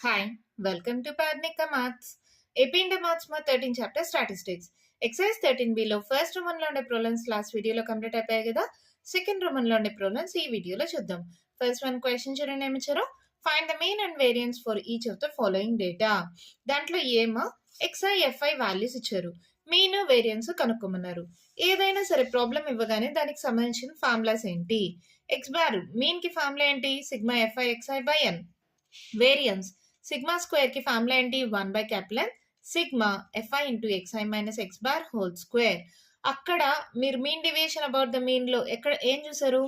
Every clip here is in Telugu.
Hi, welcome to Padnika Maths. AP Inter Maths మా 13 చాప్టర్ స్టాటిస్టిక్స్ ఎక్సైజ్ 13bలో ఫస్ట్ రోమన్లో ఉండే ప్రాబ్లమ్స్ లాస్ట్ వీడియోలో కంప్లీట్ అయిపోయాయి కదా. సెకండ్ రోమన్లో ఉండే ప్రాబ్లమ్స్ ఈ వీడియోలో చూద్దాం. ఫస్ట్ వన్ క్వశ్చన్ చూడండి ఏమి ఇచ్చారో. Find the mean and variance for each of the following data. దాంట్లో ఏమో ఎక్స్ఐ ఎఫ్ఐ వాల్యూస్ ఇచ్చారు, మీన్ వేరియన్స్ కనుక్కోమన్నారు. ఏదైనా సరే ప్రాబ్లం ఇవ్వగానే దానికి సంబంధించిన ఫార్ములాస్ ఏంటి? ఎక్స్ బార్ మీన్ కి ఫార్ములా ఏంటి? Sigma f i xi by n. Variance sigma square కి ఫార్ములా ఏంటి? 1/N sigma f i into x i minus X bar whole square. అక్కడ మీరు mean deviation about the mean లో ఎక్కడ ఏం చూసారు?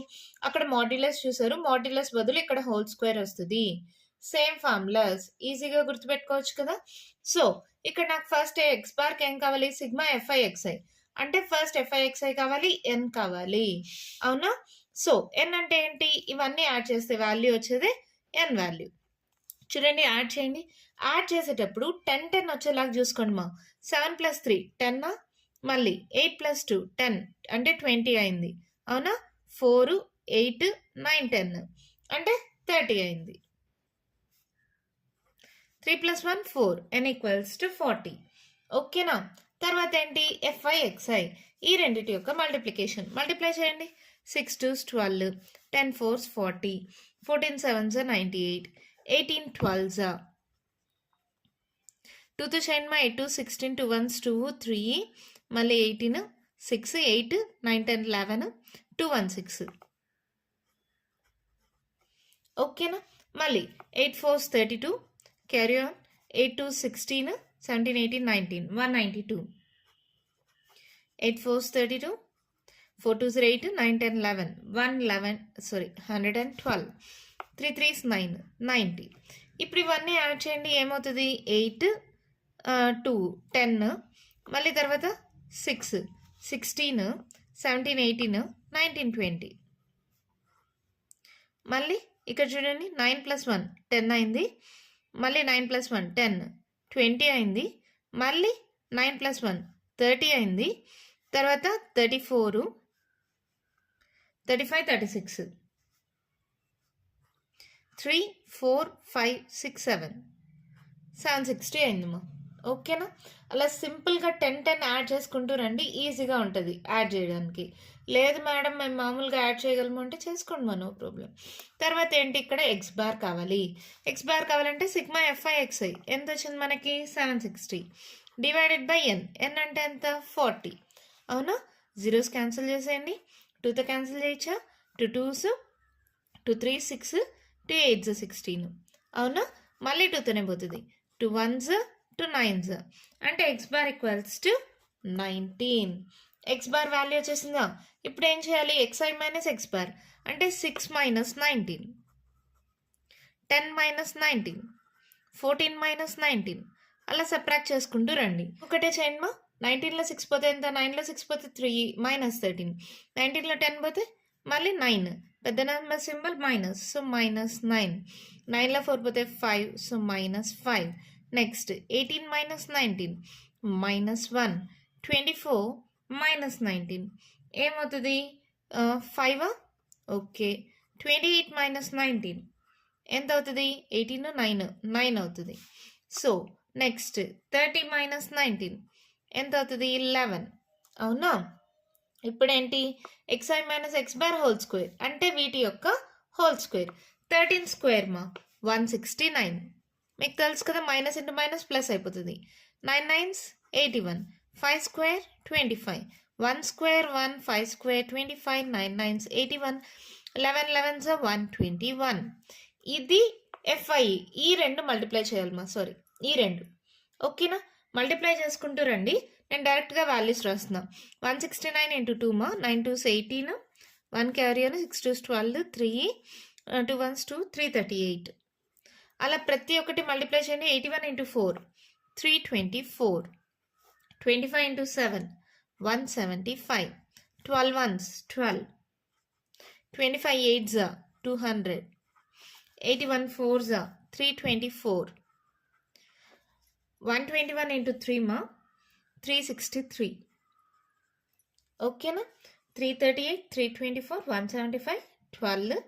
అక్కడ మాడ్యులస్ చూసారు, మాడ్యులస్ బదులు ఇక్కడ హోల్ స్క్వేర్ వస్తుంది. సేమ్ ఫార్ములాస్ ఈజీగా గుర్తుపెట్టుకోవచ్చు కదా. సో ఇక్కడ నాకు ఫస్ట్ ఎక్స్ బార్ కి ఏం కావాలి? సిగ్మా ఎఫ్ఐ ఎక్స్ఐ అంటే ఫస్ట్ ఎఫ్ఐ ఎక్స్ఐ కావాలి, ఎన్ కావాలి, అవునా? సో ఎన్ అంటే ఏంటి? ఇవన్నీ యాడ్ చేస్తే వాల్యూ వచ్చేది ఎన్ వాల్యూ. చూడండి, యాడ్ చేయండి. యాడ్ చేసేటప్పుడు 10 వచ్చేలాగా చూసుకోండి మా. 7 + 3 10, మళ్ళీ 8 + 2 10 అంటే 20 అయింది, అవునా? 4 8 9 10 అంటే 30 అయింది. 3 + 1 4 n = 40. ఓకేనా? తర్వాత ఏంటి? ఎఫ్ఐ ఎక్స్ఐ ఈ రెండింటి యొక్క మల్టిప్లికేషన్. మల్టిప్లై చేయండి. 6 2s 12, 10 4s 40, 14 7s 98, 18 12s 2 తో చేయండి మా. 8 16, 2 1s 2 3, మళ్ళీ 18 6 8 9 10 11 2 1 6. ఓకేనా? మళ్ళీ 8 4s 32, carry on. 8 2 16, 17 18 19 192, 8 4s 32, 4 2s 8 9 10 11 112, 3 3s 9 90. ఇప్పుడు ఇవన్నీ యాడ్ చేయండి. ఏమవుతుంది? 8 2 10, మళ్ళీ తర్వాత 6 16 17 18 19 20. మళ్ళీ ఇక్కడ చూడండి, 9 + 1 10 అయింది, మళ్ళీ 9 + 1 10 20 అయింది, మళ్ళీ 9 + 1 30 అయింది, తర్వాత 34 35 36 3 4 5 6 7 760 అయిందమ్మా. ఓకేనా? అలా సింపుల్గా 10 10 యాడ్ చేసుకుంటూ రండి, ఈజీగా ఉంటుంది యాడ్ చేయడానికి. లేదు మేడం మేము మామూలుగా యాడ్ చేయగలము అంటే చేసుకోండి మా, నో ప్రాబ్లం. తర్వాత ఏంటి? ఇక్కడ ఎక్స్ బార్ కావాలి. ఎక్స్ బార్ కావాలంటే సిగ్మా ఎఫ్ఐ ఎక్స్ఐ ఎంత వచ్చింది మనకి? 760 డివైడెడ్ బై ఎన్. ఎన్ అంటే ఎంత? 40, అవునా? జీరోస్ క్యాన్సిల్ చేసేయండి. 2తో క్యాన్సిల్ చేయొచ్చా? 2 2s 2 3 6 2 8s 16, అవునా? మళ్ళీ 2తోనే పోతుంది. 2 1s 2 9s అంటే X bar = 19. X bar value వచ్చేసిందా? ఇప్పుడు ఏం చేయాలి? ఎక్స్ఐ మైనస్ ఎక్స్ బార్ అంటే 6 - 19, 10 - 19, 14 - 19 అలా సబ్ట్రాక్ట్ చేసుకుంటూ రండి. ఒకటే చేయండి మా. 19లో 6 పోతే ఎంత? 9లో 6 పోతే 3 -13, 19లో 10 పోతే మళ్ళీ 9, పెద్ద నెంబర్ సింబల్ మైనస్, సో -9, 9లో 4 పోతే 5, సో -5. నెక్స్ట్ 18 - 19 -1, 24 - 19 ఏమవుతుంది? 5. ఓకే. 28 - 19 ఎంత అవుతుంది? 18 9 9 అవుతుంది. సో నెక్స్ట్ 30 - 19 ఎంత అవుతుంది? 11, అవునా? ఇప్పుడేంటి? Xi minus X bar whole square అంటే వీటి యొక్క హోల్ స్క్వేర్. 13 స్క్వేర్ మా 169. మీకు తెలుసు కదా, మైనస్ ఇంటూ మైనస్ ప్లస్ అయిపోతుంది. 9 9s 81, 5 square 25, 1 square 1, 5 square 25, 9 9s 81, 11 11s 121. ఇది ఎఫ్ఐ. ఈ రెండు మల్టిప్లై చేయాలి మా, సారీ ఈ రెండు. ఓకేనా? మల్టిప్లై చేసుకుంటూ రండి. నేను డైరెక్ట్గా వాల్యూస్ రాస్తున్నా. 169 × 2 మా. 9 2s 18, 1 carry on, 6 2s 12, 3 2 1s 2 338. అలా ప్రతి ఒక్కటి మల్టిప్లై చేయండి. 81 × 4 324, 25 × 7 175, 12 1s 12, 25 8s 200, 81 4s 324, 121 × 3 మా 363. ఓకేనా? 338 324 175 12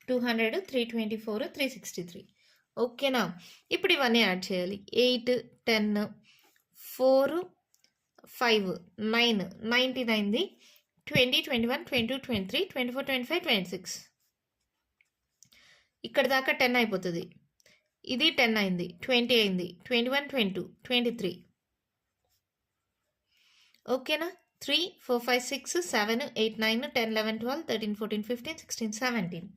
200 324 363. ఓకేనా? ఇప్పుడు ఇవన్నీ యాడ్ చేయాలి. 8, 10, 4, 5, 9, 99ది 20, 21, 22, 23, 24, 25, 26. ఇక్కడ దాకా 10 అయిపోతుంది. ఇది 10 అయింది, 20 అయింది, 21, 22, 23. ఓకేనా? 3, 4, 5, 6, 7, 8, 9, 10, 11, 12, 13, 14, 15, 16, 17.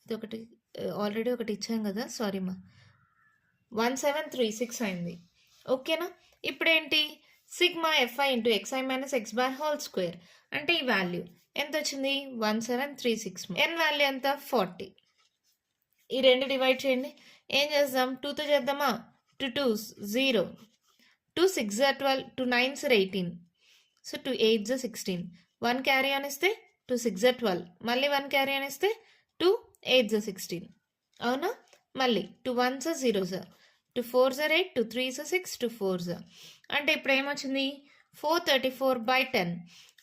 ఇది ఒకటి ఆల్రెడీ ఒకటి ఇచ్చాం కదా, సారీ మా. 1736 అయింది. ఓకేనా? ఇప్పుడు ఏంటి? Sigma f i into x i minus X bar whole square అంటే ఈ వాల్యూ ఎంత వచ్చింది? 1736. ఎన్ వాల్యూ ఎంత? 40. ఈ రెండు డివైడ్ చేయండి. ఏం చేద్దాం? 2తో చేద్దామా? 2 2s 0, 2 6 12, 2 9s 18, so 2 8s 16. 1 carry on ఇస్తే 2 6 12, మళ్ళీ 1 క్యారీ ఆన్ ఇస్తే 2 8s 16. అవునా? మళ్ళీ 2 1s 0s, 2 4s 8, 2 3s 6, 2 4s. అంటే ఇప్పుడు ఏమొచ్చింది? 434/10.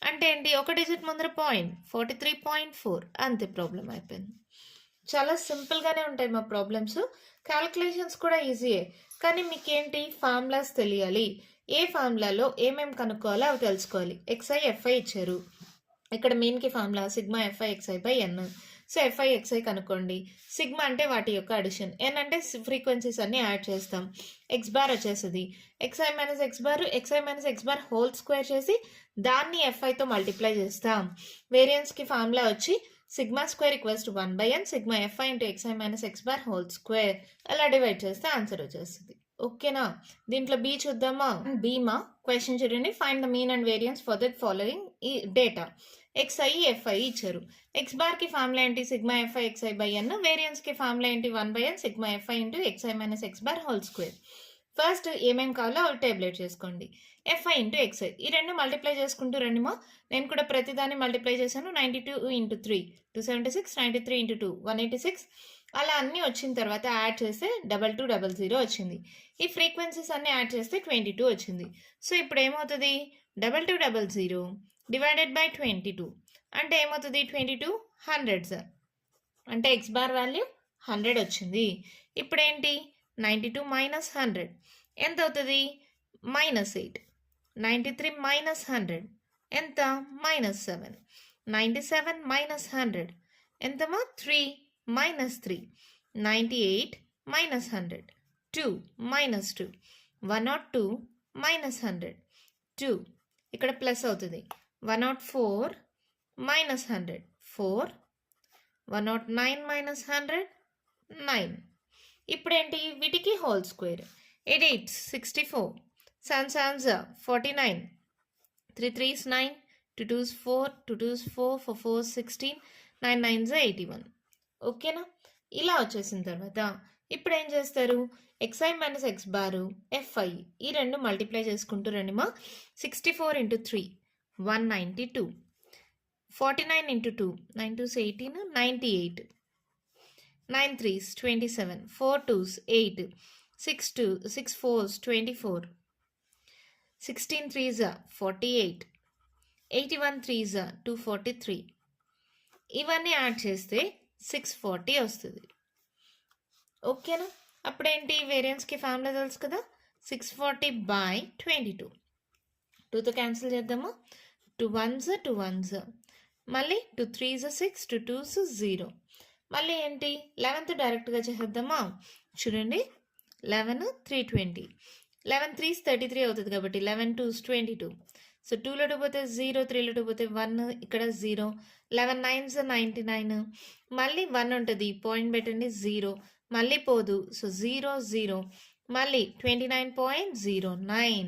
అంటే ఏంటి? ఒక డిజిట్ ముందర పాయింట్, 43.4. అంతే, ప్రాబ్లం అయిపోయింది. చాలా సింపుల్గానే ఉంటాయి మా ప్రాబ్లమ్స్. క్యాల్కులేషన్స్ కూడా ఈజీయే, కానీ మీకేంటి? ఫార్ములాస్ తెలియాలి. ఏ ఫార్ములాలో ఏమేమి కనుక్కోవాలో అవి తెలుసుకోవాలి. ఎక్స్ఐ ఎఫ్ఐ ఇచ్చారు. ఇక్కడ మీన్కి formula sigma f i xi by N. So FI XI కనుక్కోండి. సిగ్మా అంటే వాటి యొక్క అడిషన్, ఎన్ అంటే ఫ్రీక్వెన్సీస్ అన్ని యాడ్ చేస్తాం. ఎక్స్ బార్ వచ్చేస్తుంది. X i minus X bar whole square చేసి దాన్ని ఎఫ్ఐతో మల్టిప్లై చేస్తాం. వేరియన్స్కి ఫార్ములా వచ్చి sigma square equals to 1/n sigma f i into x i minus X bar whole square. అలా డివైడ్ చేస్తే ఆన్సర్ వచ్చేస్తుంది. ఓకేనా? దీంట్లో బి చూద్దామా? బీమా క్వశ్చన్ చూడండి. Find the mean and variance for that following ఈ డేటా. ఎక్స్ఐ ఎఫ్ఐ ఇచ్చారు. ఎక్స్ బార్ కి ఫార్ములా ఏంటి? Sigma f i xi by n. Variance కి ఫార్ములా ఏంటి? 1/n sigma f i into x i minus X bar whole square. First ఏమేమి కావాలో అవి టేబులేట్ చేసుకోండి. ఎఫ్ఐ ఇంటూ ఎక్స్ఐ ఈ రెండు మల్టిప్లై చేసుకుంటూ రండిమా. నేను కూడా ప్రతిదాన్ని మల్టిప్లై చేశాను. 92 ఇంటూ 3 276, 93 ఇంటూ 2 186. అలా అన్నీ వచ్చిన తర్వాత యాడ్ చేస్తే 2200 వచ్చింది. ఈ ఫ్రీక్వెన్సీస్ అన్ని యాడ్ చేస్తే 22 వచ్చింది. సో ఇప్పుడు ఏమవుతుంది? 2200 డివైడెడ్ బై 22 అంటే ఏమవుతుంది? 22 100s అంటే ఎక్స్ బార్ వాల్యూ 100 వచ్చింది. ఇప్పుడు ఏంటి? 92 మైనస్ 100 ఎంత అవుతుంది? -8. 93 మైనస్ 100 ఎంత? -7. 97 minus 100 ఎంతమా? 3 minus 3. 98 minus 100. 2 minus 2. 102 minus 100. 2 ఇక్కడ ప్లస్ అవుతుంది. 104 minus 100. 4. 109 minus 100. 9. ఇప్పుడేంటి? వీటికి whole square. 8 8s 64. 7 7s 49. 3 3s 9. 2 2s 4. 2 2s 4. 4 4s 16. 9 9s 81. ఓకేనా? ఇలా వచ్చేసిన తర్వాత ఇప్పుడు ఏం చేస్తారు? ఎక్స్ఐ మైనస్ ఎక్స్ బారు ఎఫ్ఐ ఈ రెండు మల్టిప్లై చేసుకుంటూ రండిమా. 64 into 3 192. 49 into 2 9 2s 18, 98. 9 3s 27. 4 2s 8. 6 4s 24. 16 3s 48. 81 3s 243. ఇవన్నీ యాడ్ చేస్తే 640 వస్తుంది. ఓకేనా? అప్పుడేంటి? వేరియన్స్కి ఫార్ములా తెలుసు కదా, 640/22. 2తో క్యాన్సిల్ చేద్దాము. 2 1s 2 1s, మళ్ళీ 2 3s 6, 2 2s 0. మళ్ళీ ఏంటి? 11th డైరెక్ట్గా చేసేద్దామా? చూడండి, 11 320. 11 3s 33 అవుతుంది కాబట్టి 11 2s 22. సో 2లో 2 పోతే 0, 3లో 2 పోతే 1, ఇక్కడ 0. 11 9s 99, మళ్ళీ 1 ఉంటుంది, పాయింట్ పెట్టండి, 0, మళ్ళీ పోదు, సో 0 0, మళ్ళీ 29.09.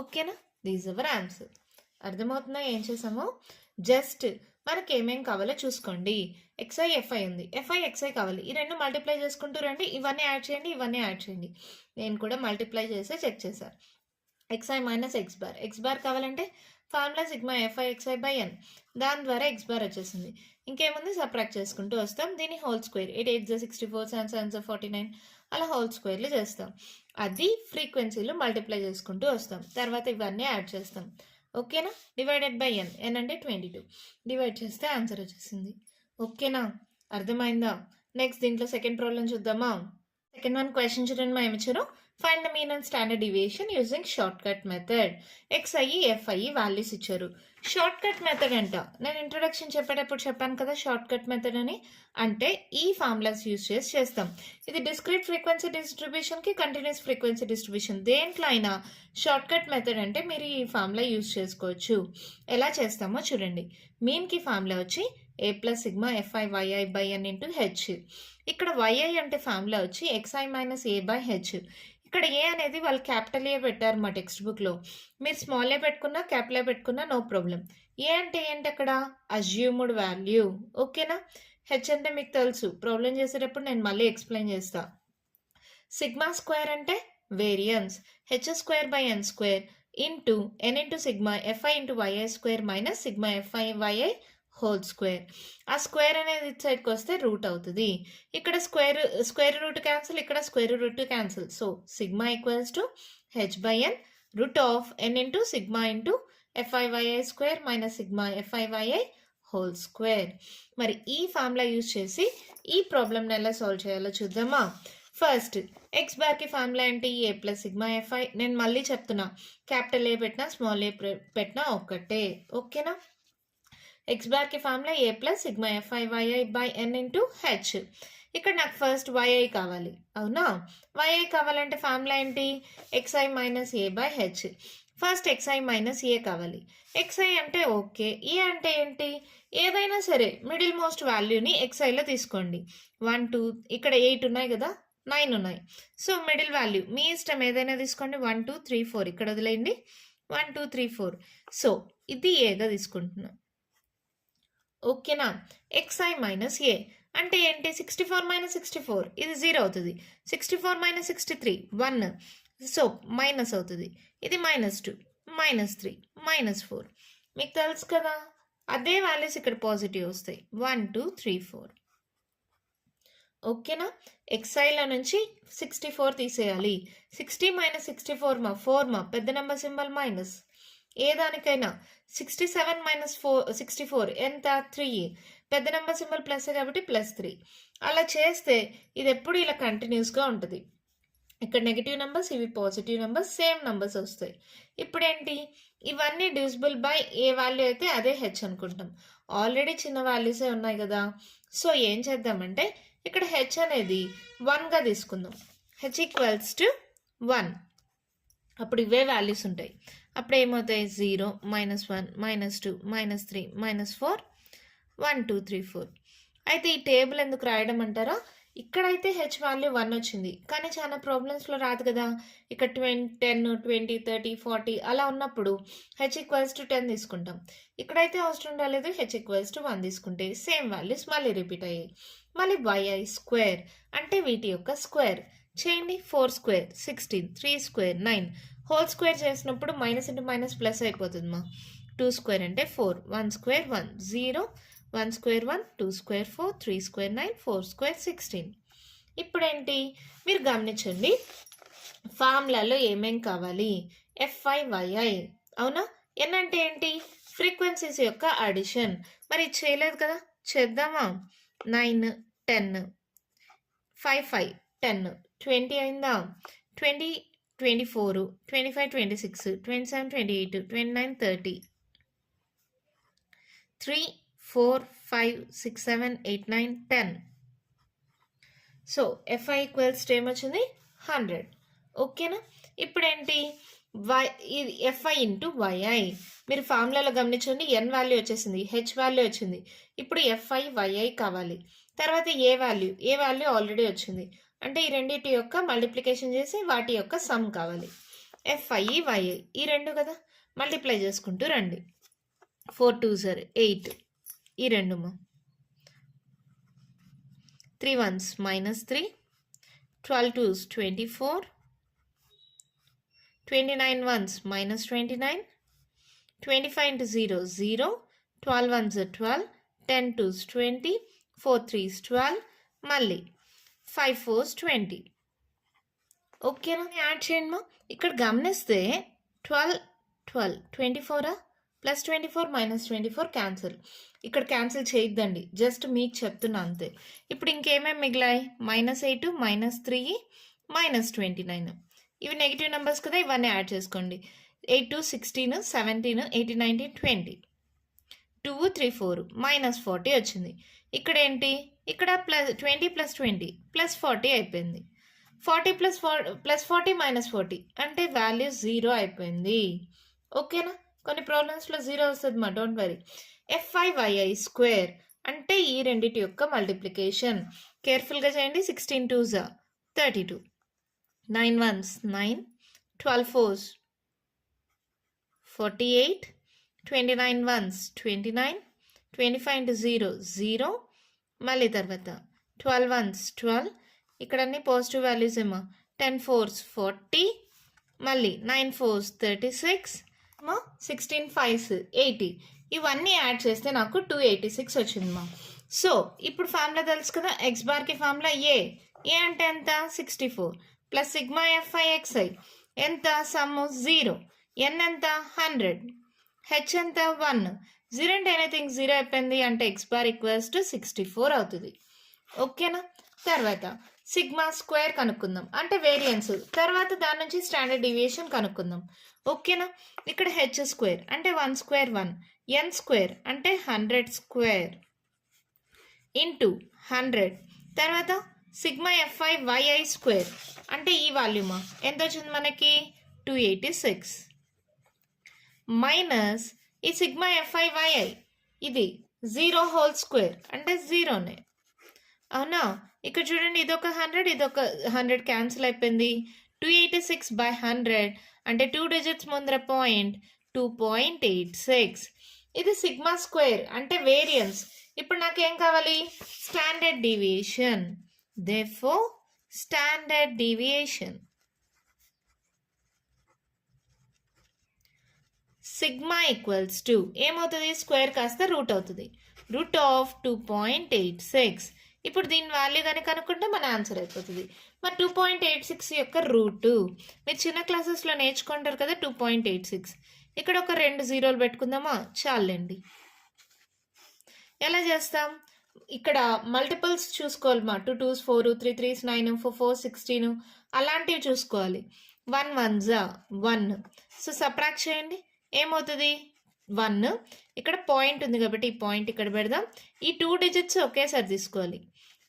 ఓకేనా? These our answer. అర్థమవుతుందా ఏం చేసామో? జస్ట్ మనకి ఏమేం కావాలో చూసుకోండి. ఎక్స్ఐ ఎఫ్ఐ ఉంది, ఎఫ్ఐ ఎక్స్ఐ కావాలి. ఈ రెండు మల్టిప్లై చేసుకుంటూ రండి. ఇవన్నీ యాడ్ చేయండి, ఇవన్నీ యాడ్ చేయండి. నేను కూడా మల్టిప్లై చేసి చెక్ చేశాను. ఎక్స్ఐ మైనస్ ఎక్స్ బార్ కావాలంటే formula sigma f i xi by N, దాని ద్వారా ఎక్స్ బార్ వచ్చేసింది. ఇంకేముంది? సబ్ట్రాక్ట్ చేసుకుంటూ వస్తాం. దీన్ని హోల్ స్క్వేర్, 8 8 64, 7 7 49, అలా హోల్ స్క్వేర్లు చేస్తాం. అది ఫ్రీక్వెన్సీలు మల్టిప్లై చేసుకుంటూ వస్తాం. తర్వాత ఇవన్నీ యాడ్ చేస్తాం. ఓకేనా. డివైడెడ్ బై ఎన్ అంటే 22 డివైడ్ చేస్తే ఆన్సర్ వచ్చేసింది. ఓకేనా, అర్థమైందా? నెక్స్ట్ దీంట్లో సెకండ్ ప్రాబ్లం చూద్దామా. సెకండ్ వన్ క్వశ్చన్ చూడండి, మా ఏమిచ్చారు. Find the mean and standard deviation using shortcut method. XI FI values ఇచ్చారు. షార్ట్ కట్ మెథడ్ అంట. నేను ఇంట్రొడక్షన్ చెప్పేటప్పుడు చెప్పాను కదా షార్ట్ కట్ మెథడ్ అని. అంటే ఈ ఫార్ములాస్ యూజ్ చేస్తాం. ఇది డిస్క్రీట్ ఫ్రీక్వెన్సీ డిస్ట్రిబ్యూషన్కి కంటిన్యూస్ ఫ్రీక్వెన్సీ డిస్ట్రిబ్యూషన్ దేంట్లో అయినా షార్ట్ కట్ మెథడ్ అంటే మీరు ఈ ఫార్ములా యూజ్ చేసుకోవచ్చు. ఎలా చేస్తామో చూడండి. మీన్కి ఫార్ములా వచ్చి A + సిగ్మా FI YI by N into H. ఇక్కడ YI అంటే ఫార్ములా వచ్చి XI - A/H. ఇక్కడ ఏ అనేది వాళ్ళు క్యాపిటల్ ఏ పెట్టారు మా టెక్స్ట్ బుక్లో. మీరు స్మాల్ ఏ పెట్టుకున్నా క్యాపిటల్ ఏ పెట్టుకున్నా నో ప్రాబ్లం. ఏ అంటే ఏంటి అక్కడ అజ్యూమ్డ్ వాల్యూ. ఓకేనా. హెచ్ అంటే మీకు తెలుసు, ప్రాబ్లం చేసేటప్పుడు నేను మళ్ళీ ఎక్స్ప్లెయిన్ చేస్తా. సిగ్మా స్క్వేర్ అంటే variance. H² / N² into N into sigma FI into YI square minus sigma FI YI whole square. ఆ స్క్వేర్ అనేది ఇటు సైడ్కి వస్తే రూట్ అవుతుంది. ఇక్కడ స్క్వేర్ రూట్ క్యాన్సిల్, ఇక్కడ square root cancel. So sigma equals to H/N root of N into sigma into FI YI square minus sigma FI YI whole square. మరి ఈ ఫార్ములా యూజ్ చేసి ఈ ప్రాబ్లమ్ని ఎలా సాల్వ్ చేయాలో చూద్దామా. ఫస్ట్ ఎక్స్ బార్కి ఫార్ములా ఏంటి? A + సిగ్మా FI. నేను మళ్ళీ చెప్తున్నా, క్యాపిటల్ ఏ పెట్టినా స్మాల్ ఏ పెట్టినా ఒక్కటే. ఓకేనా. ఎక్స్ బార్కి ఫార్ములా A + సిగ్మా FI YI by N into H. ఇక్కడ నాకు ఫస్ట్ YI కావాలి, అవునా. YI కావాలంటే ఫార్ములా ఏంటి? XI - A/H. First XI - A కావాలి. XI అంటే ఓకే, ఏ అంటే ఏంటి? ఏదైనా సరే మిడిల్ మోస్ట్ వాల్యూని XIలో తీసుకోండి. 1 2 ఇక్కడ 8 ఉన్నాయి కదా, 9 ఉన్నాయి. సో మిడిల్ వాల్యూ మీ ఇష్టం ఏదైనా తీసుకోండి. 1 2 3 4 ఇక్కడ వదిలేయండి. 1 2 3 4. సో ఇది ఏగా తీసుకుంటున్నాం. ఓకేనా. XI - A అంటే ఏంటి? 64 - 64 ఇది 0 అవుతుంది. 64 - 63 1. సో మైనస్ అవుతుంది. ఇది -2 -3 -4. మీకు తెలుసు కదా, అదే వాల్యూస్ ఇక్కడ పాజిటివ్ వస్తాయి. 1 2 3 4. ఓకేనా. XIలో నుంచి 64 తీసేయాలి. 60 - 64 4 పెద్ద నెంబర్ సింబల్ మైనస్. ఏ దానికైనా 67 - 64 ఎంత? 3. పెద్ద నెంబర్ సింబల్ ప్లస్ కాబట్టి +3. అలా చేస్తే ఇది ఎప్పుడు ఇలా కంటిన్యూస్గా ఉంటుంది. ఇక్కడ నెగిటివ్ నెంబర్స్, ఇవి పాజిటివ్ నెంబర్స్, సేమ్ నెంబర్స్ వస్తాయి. ఇప్పుడు ఏంటి? ఇవన్నీ డివిజిబుల్ బై ఏ వాల్యూ అయితే అదే హెచ్ అనుకుంటాం. ఆల్రెడీ చిన్న వాల్యూసే ఉన్నాయి కదా. సో ఏం చేద్దామంటే ఇక్కడ హెచ్ అనేది 1గా తీసుకుందాం. H = 1. అప్పుడు ఇవే వాల్యూస్ ఉంటాయి. అప్పుడు ఏమవుతాయి? 0 -1 -2 -3 -4 1 2 3 4. అయితే ఈ టేబుల్ ఎందుకు రాయడం అంటారా? ఇక్కడైతే హెచ్ వాల్యూ 1 వచ్చింది, కానీ చాలా ప్రాబ్లమ్స్లో రాదు కదా. ఇక్కడ 10 20 30 40 అలా ఉన్నప్పుడు H = 10 తీసుకుంటాం. ఇక్కడైతే అవసరం రాలేదు. H = 1 తీసుకుంటే సేమ్ వాల్యూస్ మళ్ళీ రిపీట్ అయ్యాయి. మళ్ళీ YI స్క్వేర్ అంటే వీటి యొక్క స్క్వేర్ చేయండి. 4 స్క్వేర్ 16, 3 స్క్వేర్ 9. హోల్ స్క్వేర్ చేసినప్పుడు మైనస్ ఇంటూ మైనస్ ప్లస్ అయిపోతుంది మా. 2 స్క్వేర్ అంటే 4, 1 square 1 0, 1 square 1, 2 square 4, 3 square 9, 4 square 16. ఇప్పుడు ఏంటి? మీరు గమనించండి, ఫార్ములాలో ఏమేం కావాలి? FI YI, అవునా. N అంటే ఏంటి? ఫ్రీక్వెన్సీస్ యొక్క అడిషన్. మరి చేయలేదు కదా, చేద్దామా. 9 10 5 5 10 20 అయిందా. 20 24 25 26 27 28 29 30 3 4 5 6 7 8 9 10. సో FI = ఏమొచ్చింది? 100. ఓకేనా. ఇప్పుడు ఏంటి? ఇది FI ఇంటూ YI. మీరు ఫార్ములాలో గమనించండి, N వాల్యూ వచ్చేసింది, H వాల్యూ వచ్చింది. ఇప్పుడు FI YI కావాలి. తర్వాత ఏ వాల్యూ ఆల్రెడీ వచ్చింది. అంటే ఈ రెండింటి యొక్క మల్టిప్లికేషన్ చేసి వాటి యొక్క సమ్ కావాలి. FI YI ఈ రెండు కదా, మల్టిప్లై చేసుకుంటూ రండి. 4 2s 8 ఈ రెండు 3 1s -3, 12 2s 24, 29 1s -29, 25 into 0 0, 12 1s 12, 10 2s 20, 4 3s 12, మళ్ళీ 5 4s 20. ఓకేనా. యాడ్ చేయండి మా. ఇక్కడ గమనిస్తే 12 12 24 +24 -24 క్యాన్సిల్. ఇక్కడ క్యాన్సిల్ చేయొద్దండి, జస్ట్ మీకు చెప్తున్నా అంతే. ఇప్పుడు ఇంకేమేమి మిగిలాయి? -8 -3 -29. ఇవి నెగిటివ్ నెంబర్స్ కదా, ఇవన్నీ యాడ్ చేసుకోండి. 8 2 16 17 18 19 20 2 3 4 -40 వచ్చింది. ఇక్కడ ఏంటి? ఇక్కడ +20 + 20 +40 అయిపోయింది. 40 + 40 -40 అంటే వాల్యూ 0 అయిపోయింది. ఓకేనా? కొన్ని ప్రాబ్లమ్స్లో 0 వస్తుంది మా, డోంట్ వరీ. F5YI² అంటే ఈ రెండిటి యొక్క మల్టిప్లికేషన్. కేర్ఫుల్గా చేయండి. 16 2s 32, 9 1s 9, 12 4s 48, 29 1s 29, 25 into 0 0, మళ్ళీ తర్వాత 12 1s 12, ఇక్కడ అన్ని పాజిటివ్ వాల్యూస్ ఏమో. 10 4s 40, మళ్ళీ 9 4s 36, 16 5s 80. ఇవన్నీ యాడ్ చేస్తే నాకు 286 వచ్చిందమ్మా. సో ఇప్పుడు ఫార్ములా తెలుసు కదా, ఎక్స్ బార్కి ఫార్ములా ఏ అంటే ఎంత? 64 ప్లస్ సిగ్మా FI/XI ఎంత? సమ్ 0, ఎన్ ఎంత? 100, హెచ్ ఎంత? 1. 0 అంటే ఎనీథింగ్ 0 అయిపోయింది అంటే ఎక్స్ బార్ ఈక్వల్స్ టు 64 అవుతుంది. ఓకేనా? తర్వాత సిగ్మా స్క్వేర్ కనుక్కుందాం, అంటే వేరియన్స్. తర్వాత దాని నుంచి స్టాండర్డ్ డీవియేషన్ కనుక్కుందాం. ఓకేనా? ఇక్కడ హెచ్ స్క్వేర్ అంటే 1 స్క్వేర్ 1, ఎన్ స్క్వేర్ అంటే 100 స్క్వేర్ ఇంటూ 100. తర్వాత సిగ్మా FI/YI² అంటే ఈ వాల్యూమా ఎంత వచ్చింది మనకి? 286 మైనస్ ఈ సిగ్మా FI/YI ఇది 0 హోల్ స్క్వేర్ అంటే 0నే. అవునా? ఇక్కడ చూడండి, ఇదొక 100 ఇదొక 100 క్యాన్సిల్ అయిపోయింది. 286/100 అంటే 2 డిజిట్స్ ముందర పాయింట్ 2.86. ఇది సిగ్మా స్క్వేర్ అంటే వేరియన్స్. ఇప్పుడు నాకేం కావాలి? Standard deviation. Therefore standard deviation sigma equals to ఏమవుతుంది? స్క్వేర్ కాస్త రూట్ అవుతుంది. √2.86. ఇప్పుడు దీని వాల్యూ కానీ కనుక్కుంటే మన ఆన్సర్ అయిపోతుంది. మరి 2.86 యొక్క రూటు మీరు చిన్న క్లాసెస్లో నేర్చుకుంటారు కదా. 2.86 ఇక్కడ ఒక 2 జీరోలు పెట్టుకుందామా? చాలండి. ఎలా చేస్తాం? ఇక్కడ మల్టిపుల్స్ చూసుకోవాలి మా. 2 2s 4, 3 3s 9, 4 4s 16 అలాంటివి చూసుకోవాలి. 1 1s 1. సో సబ్ట్రాక్ట్ చేయండి, ఏమవుతుంది? 1. ఇక్కడ పాయింట్ ఉంది కాబట్టి ఈ పాయింట్ ఇక్కడ పెడదాం. ఈ 2 డిజిట్స్ ఒకేసారి తీసుకోవాలి.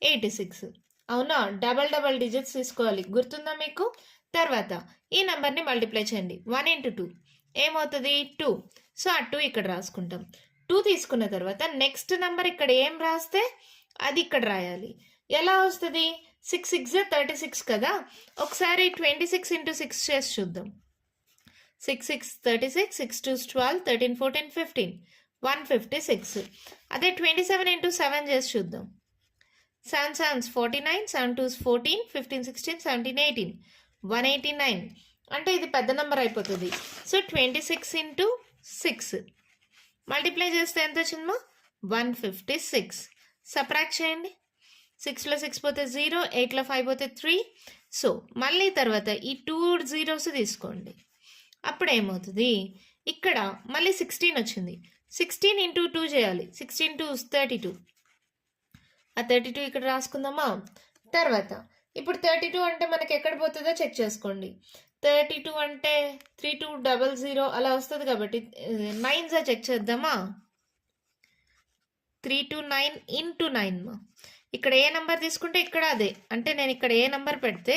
86. అవునా? డబల్ డిజిట్స్ తీసుకోవాలి, గుర్తుందా మీకు? తర్వాత ఈ నెంబర్ని మల్టిప్లై చేయండి. 1 into 2 ఏమవుతుంది? 2. సో ఆ 2 ఇక్కడ రాసుకుంటాం. 2 తీసుకున్న తర్వాత నెక్స్ట్ నెంబర్ ఇక్కడ ఏం రాస్తే అది ఇక్కడ రాయాలి. ఎలా వస్తుంది? 6 6 36 కదా. ఒకసారి 26 into 6 చేసి చూద్దాం. 6 6 36, 6 2 12, 13 14 15, 156. అదే 27 into 7 చేసి చూద్దాం. 7 7s 49, 7 2s 14, 15 16, 17 18, 189. అంటే ఇది పెద్ద నెంబర్ అయిపోతుంది. సో 26 into 6 మల్టిప్లై చేస్తే ఎంత వచ్చిందమ్మా? 156. సబ్ట్రాక్ట్ చేయండి. 6లో 6 పోతే 0, 8లో 5 పోతే 3. సో మళ్ళీ తర్వాత ఈ 2 జీరోస్ తీసుకోండి. అప్పుడు ఏమవుతుంది? ఇక్కడ మళ్ళీ 16 వచ్చింది. 16 into 2 చేయాలి. 16 2s 32. ఆ 32 ఇక్కడ రాసుకుందామా? తర్వాత ఇప్పుడు 32 అంటే మనకి ఎక్కడ పోతుందో చెక్ చేసుకోండి. 32 అంటే 3200 అలా వస్తుంది కాబట్టి 9s చెక్ చేద్దామా? 329 into 9 మా. ఇక్కడ ఏ నెంబర్ తీసుకుంటే ఇక్కడ అదే, అంటే నేను ఇక్కడ ఏ నెంబర్ పెడితే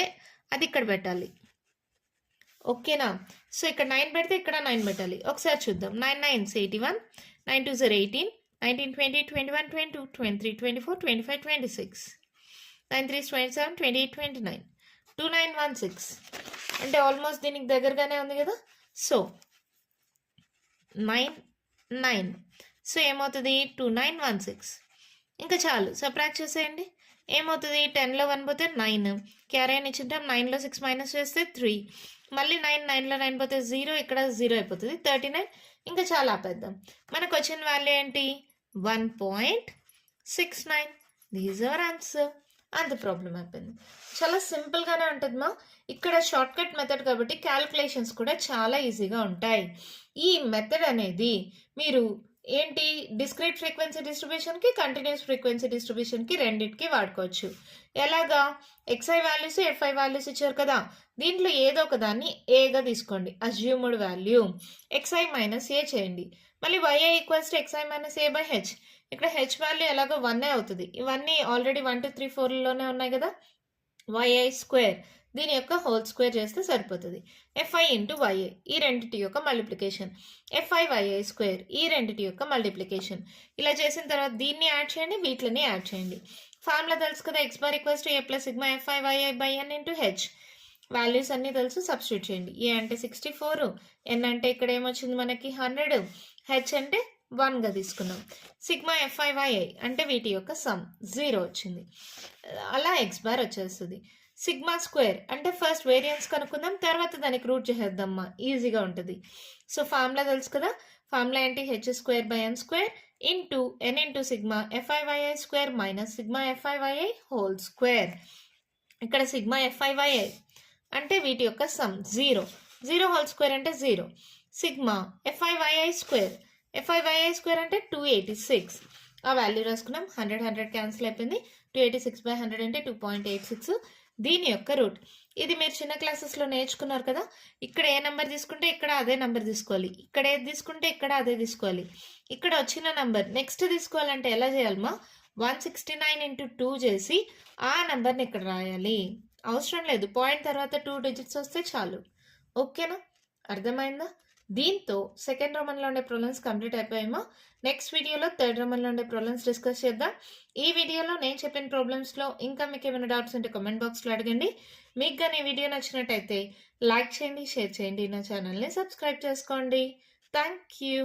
అది ఇక్కడ పెట్టాలి. ఓకేనా? సో ఇక్కడ 9 పెడితే ఇక్కడ 9 పెట్టాలి. ఒకసారి చూద్దాం. 9 9s 81, 9 2s 18, 19 20 21 22 23 24 25 26, 9 3s 27, 28 29, 2916. అంటే ఆల్మోస్ట్ దీనికి దగ్గరగానే ఉంది కదా. సో 9 9. సో ఏమవుతుంది? 2916. ఇంకా చాలు, సబ్ట్రాక్ట్ చేసేయండి. ఏమవుతుంది? 10లో 1 పోతే 9, క్యారీ అని ఇచ్చింటాం. 9లో 6 మైనస్ చేస్తే 3, మళ్ళీ 9 9లో 9 పోతే 0, ఇక్కడ 0 అయిపోతుంది. 39. ఇంకా చాలా ఆపేద్దాం. మనకు వచ్చిన వాల్యూ ఏంటి? 1.69. These our answer. అంత ప్రాబ్లం అయిపోయింది. చాలా సింపుల్‌గానే ఉంటదమ్మా. ఇక్కడ షార్ట్‌కట్ మెథడ్ కాబట్టి క్యాలిక్యులేషన్స్ కూడా చాలా ఈజీగా ఉంటాయి. ఈ మెథడ్ అనేది మీరు ఏంటి డిస్క్రీట్ ఫ్రీక్వెన్సీ డిస్ట్రిబ్యూషన్‌కి, కంటిన్యూయస్ ఫ్రీక్వెన్సీ డిస్ట్రిబ్యూషన్‌కి రెండిటికి వాడుకోవచ్చు. ఎలాగా? ఎక్స్ఐ వాల్యూస్, ఎఫ్ఐ వాల్యూస్ ఇచ్చారు కదా! దీంట్లో ఏదో ఒక దాన్ని ఏగా తీసుకోండి. అజ్యూమ్డ్ వాల్యూ ఎక్స్ఐ మైనస్ ఏ చేయండి. మళ్ళీ yi equals to xi minus A by H. ఇక్కడ హెచ్ వాల్యూ ఎలాగో 1 అవుతుంది. ఇవన్నీ ఆల్రెడీ 1, 2, 3, 4లోనే ఉన్నాయి కదా! వైఐ స్క్వేర్ దీని యొక్క హోల్ స్క్వేర్ చేస్తే సరిపోతుంది. ఎఫ్ఐ ఇంటూ వైఐ ఈ రెండిటి యొక్క మల్టిప్లికేషన్. ఎఫ్ఐ వైఐ స్క్వేర్ ఈ రెండిటి యొక్క మల్టిప్లికేషన్. ఇలా చేసిన తర్వాత దీన్ని యాడ్ చేయండి, వీటిని యాడ్ చేయండి. ఫార్ములా తెలుసు కదా, x bar equals to a plus sigma f i y i by n into h. Values అన్నీ తెలుసు, సబ్స్టిట్యూట్ చేయండి. ఏ అంటే 64, ఎన్ అంటే ఇక్కడ ఏమొచ్చింది మనకి 100, హెచ్ అంటే 1గా తీసుకున్నాం. సిగ్మా ఎఫ్ఐ వైఐ అంటే వీటి యొక్క సమ్ 0 వచ్చింది. అలా ఎక్స్ బార్ వచ్చేస్తుంది. సిగ్మా స్క్వేర్ అంటే ఫస్ట్ వేరియన్స్ కనుక్కుందాం, తర్వాత దానికి రూట్ చేసేద్దామా, ఈజీగా ఉంటుంది. సో ఫార్ములా తెలుసు కదా, ఫార్ములా ఏంటి, h square by n square into n into sigma f i y i square minus sigma f i y i whole square. ఇక్కడ సిగ్మా ఎఫ్ఐ వైఐ అంటే వీటి యొక్క సమ్ 0, 0 హోల్ స్క్వేర్ అంటే 0. Sigma f i y i square, f i y i square అంటే 286. ఆ వాల్యూ రాసుకున్నాం. 100 క్యాన్సిల్ అయిపోయింది. 286 బై 100 అంటే 2.86. దీని యొక్క రూట్. ఇది మీరు చిన్న క్లాసెస్లో నేర్చుకున్నారు కదా. ఇక్కడ ఏ నెంబర్ తీసుకుంటే ఇక్కడ అదే నెంబర్ తీసుకోవాలి, ఇక్కడ ఏది తీసుకుంటే ఇక్కడ అదే తీసుకోవాలి. ఇక్కడ వచ్చిన నెంబర్ నెక్స్ట్ తీసుకోవాలంటే ఎలా చేయాలమ్మా, 169 ఇంటూ 2 చేసి ఆ నెంబర్ని ఇక్కడ రాయాలి. అవసరం లేదు, పాయింట్ తర్వాత 2 డిజిట్స్ వస్తే చాలు. ఓకేనా, అర్థమైందా? దీంతో సెకండ్ రోమన్లో ఉండే ప్రాబ్లమ్స్ కంప్లీట్ అయిపోయామా. నెక్స్ట్ వీడియోలో థర్డ్ రోమన్లో ఉండే ప్రాబ్లమ్స్ డిస్కస్ చేద్దాం. ఈ వీడియోలో నేను చెప్పిన ప్రాబ్లమ్స్లో ఇంకా మీకు ఏమైనా డౌట్స్ ఉంటే కామెంట్ బాక్స్లో అడగండి. మీకు కానీ ఈ వీడియో నచ్చినట్టయితే లైక్ చేయండి, షేర్ చేయండి, నా ఛానల్ని సబ్స్క్రైబ్ చేసుకోండి. Thank you.